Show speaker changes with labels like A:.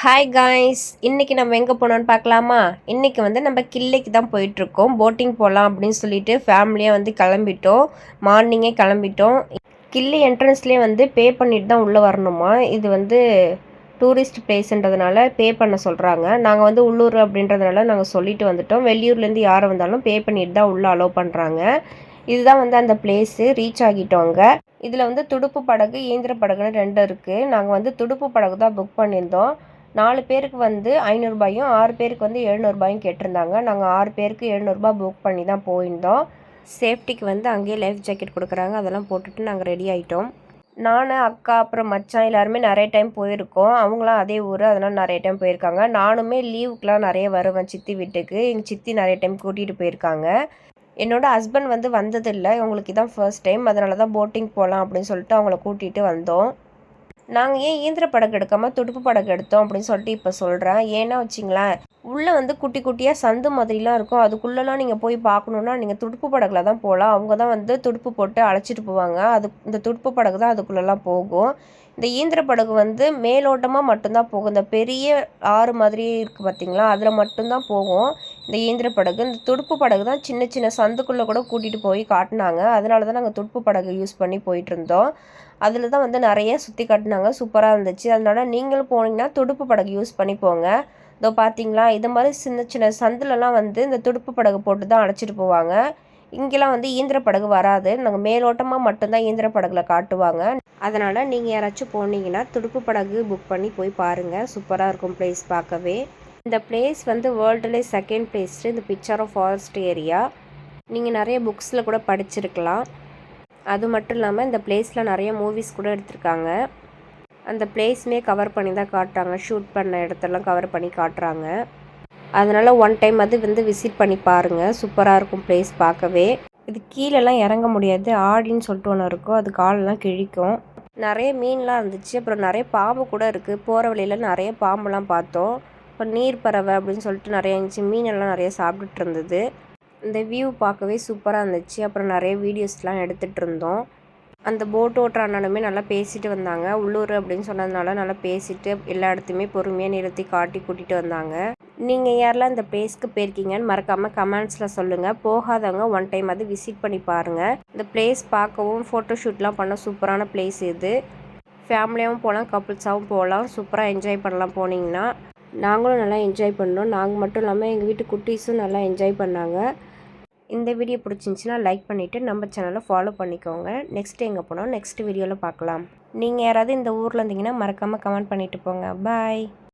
A: Hi guys, இன்றைக்கி நம்ம எங்கே போனோன்னு பார்க்கலாமா? இன்றைக்கி வந்து நம்ம கிள்ளைக்கு தான் போயிட்டுருக்கோம். போட்டிங் போகலாம் அப்படின்னு சொல்லிட்டு ஃபேமிலியாக வந்து கிளம்பிட்டோம். மார்னிங்கே கிளம்பிட்டோம். கிள்ளை என்ட்ரன்ஸ்லேயே வந்து பே பண்ணிட்டு தான் உள்ளே வரணுமா. இது வந்து டூரிஸ்ட் பிளேஸ்ன்றதுனால பே பண்ண சொல்கிறாங்க. நாங்கள் வந்து உள்ளூர் அப்படின்றதுனால நாங்கள் சொல்லிட்டு வந்துட்டோம். வெளியூர்லேருந்து யார் வந்தாலும் பே பண்ணிட்டு தான் உள்ளே அலோவ் பண்ணுறாங்க. இதுதான் வந்து அந்த பிளேஸு. ரீச் ஆகிட்டோம் அங்கே. இதில் வந்து துடுப்பு படகு, இயந்திர படகுன்னு 2 இருக்குது. நாங்கள் வந்து துடுப்பு படகு தான் புக் பண்ணியிருந்தோம். 4 பேருக்கு வந்து 500 6 பேருக்கு வந்து 700 கேட்டிருந்தாங்க. நாங்கள் 6 பேருக்கு 700 புக் பண்ணி தான் போயிருந்தோம். சேஃப்டிக்கு வந்து அங்கேயே லைஃப் ஜாக்கெட் கொடுக்குறாங்க. அதெல்லாம் போட்டுட்டு நாங்கள் ரெடி ஆகிட்டோம். நான், அக்கா, அப்புறம் மச்சான் எல்லாருமே நிறைய டைம் போயிருக்கோம். அவங்களாம் அதே ஊர், அதனால் நிறைய டைம் போயிருக்காங்க. நானுமே லீவுக்கெலாம் நிறைய வருவேன் சித்தி வீட்டுக்கு. எங்கள் சித்தி நிறைய டைம் கூட்டிகிட்டு போயிருக்காங்க. என்னோட ஹஸ்பண்ட் வந்து வந்ததில்லை. உங்களுக்கு இதான் ஃபர்ஸ்ட் டைம். அதனால தான் போட்டிங் போகலாம் அப்படின்னு சொல்லிட்டு அவங்கள கூட்டிகிட்டு வந்தோம். நாங்கள் ஏன் இயந்திர படகு எடுக்காமல் துடுப்பு படகு எடுத்தோம் அப்படின்னு சொல்லிட்டு இப்போ சொல்கிறேன். ஏன்னா வச்சிங்களேன், உள்ளே வந்து குட்டி குட்டியாக சந்து மாதிரிலாம் இருக்கும். அதுக்குள்ளெலாம் நீங்கள் போய் பார்க்கணுன்னா நீங்கள் துடுப்பு படகுல தான் போகலாம். அவங்க தான் வந்து துடுப்பு போட்டு அழைச்சிட்டு போவாங்க. இந்த துடுப்பு படகு தான் அதுக்குள்ளெல்லாம் போகும். இந்த இயந்திர படகு வந்து மேலோட்டமாக மட்டும்தான் போகும். இந்த பெரிய ஆறு மாதிரியே இருக்குது பார்த்தீங்களா, அதில் மட்டும்தான் போகும் இந்த இயந்திர படகு. இந்த துடுப்பு படகு தான் சின்ன சின்ன சந்துக்குள்ளே கூட கூட்டிகிட்டு போய் காட்டினாங்க. அதனால தான் நாங்கள் துடுப்பு படகு யூஸ் பண்ணி போயிட்டுருந்தோம். அதில் தான் வந்து நிறைய சுற்றி காட்டினாங்க. சூப்பராக இருந்துச்சு. அதனால நீங்களும் போனீங்கன்னா துடுப்பு படகு யூஸ் பண்ணி போங்க. இதோ பார்த்தீங்களா, இது மாதிரி சின்ன சின்ன சந்துலலாம் வந்து இந்த துடுப்பு படகு போட்டு தான் அழைச்சிட்டு போவாங்க. இங்கெல்லாம் வந்து இயந்திர படகு வராது. நாங்கள் மேலோட்டமாக மட்டும்தான் இயந்திர படகுல காட்டுவாங்க. அதனால் நீங்கள் யாராச்சும் போனீங்கன்னா துடுப்பு படகு புக் பண்ணி போய் பாருங்கள். சூப்பராக இருக்கும் பிளேஸ் பார்க்கவே. இந்த பிளேஸ் வந்து வேர்ல்டுலேயே செகண்ட் பிளேஸ் இந்த பிக்சர் ஆஃப் ஃபாரஸ்ட் ஏரியா. நீங்கள் நிறைய புக்ஸில் கூட படிச்சிருக்கலாம். அது மட்டும் இல்லாமல் இந்த பிளேஸில் நிறைய மூவிஸ் கூட எடுத்திருக்காங்க. அந்த பிளேஸுமே கவர் பண்ணி தான் காட்டுறாங்க. ஷூட் பண்ண இடத்தெல்லாம் கவர் பண்ணி காட்டுறாங்க. அதனால் ஒன் டைம் அது வந்து விசிட் பண்ணி பாருங்கள். சூப்பராக இருக்கும் பிளேஸ் பார்க்கவே. இது கீழெல்லாம் இறங்க முடியாது. ஆடின்னு சொல்லிட்டு ஒன்று இருக்கும். அது காலெல்லாம் கிழிக்கும். நிறைய மீன்லாம் இருந்துச்சு. அப்புறம் நிறைய பாம்பு கூட இருக்குது. போகிற வழியில் நிறைய பாம்புலாம் பார்த்தோம். இப்போ நீர் பறவை அப்படின்னு சொல்லிட்டு நிறைய இருந்துச்சு. மீனெல்லாம் நிறைய சாப்பிட்டுட்டு இருந்தது. இந்த வியூ பார்க்கவே சூப்பராக இருந்துச்சு. அப்புறம் நிறைய வீடியோஸ்லாம் எடுத்துகிட்டு இருந்தோம். அந்த போட் ஓட்டுற அண்ணனுமே நல்லா பேசிட்டு வந்தாங்க. உள்ளூர் அப்படின்னு சொன்னதுனால நல்லா பேசிட்டு எல்லா இடத்தையுமே பொறுமையாக நிறுத்தி காட்டி கூட்டிகிட்டு வந்தாங்க. நீங்கள் யாரெல்லாம் இந்த பிளேஸ்க்கு போயிருக்கீங்கன்னு மறக்காமல் கமெண்ட்ஸில் சொல்லுங்கள். போகாதவங்க ஒன் டைம் அது விசிட் பண்ணி பாருங்கள். இந்த பிளேஸ் பார்க்கவும் ஃபோட்டோஷூட்லாம் பண்ண சூப்பரான பிளேஸ் இது. ஃபேமிலியாகவும் போகலாம், கப்புள்ஸாகவும் போகலாம். சூப்பராக என்ஜாய் பண்ணலாம் போனீங்கன்னா. நாங்களும் நல்லா என்ஜாய் பண்ணோம். நாங்கள் மட்டும் இல்லாமல் எங்கள் வீட்டு குட்டீஸும் நல்லா என்ஜாய் பண்ணாங்க. இந்த வீடியோ பிடிச்சிருந்துச்சின்னா லைக் பண்ணிவிட்டு நம்ம சேனலை ஃபாலோ பண்ணிக்கோங்க. நெக்ஸ்ட் எங்கே போனோம் நெக்ஸ்ட் வீடியோவில் பார்க்கலாம். நீங்கள் யாராவது இந்த ஊரில் இருந்தீங்கன்னா மறக்காமல் கமெண்ட் பண்ணிவிட்டு போங்க. பாய்.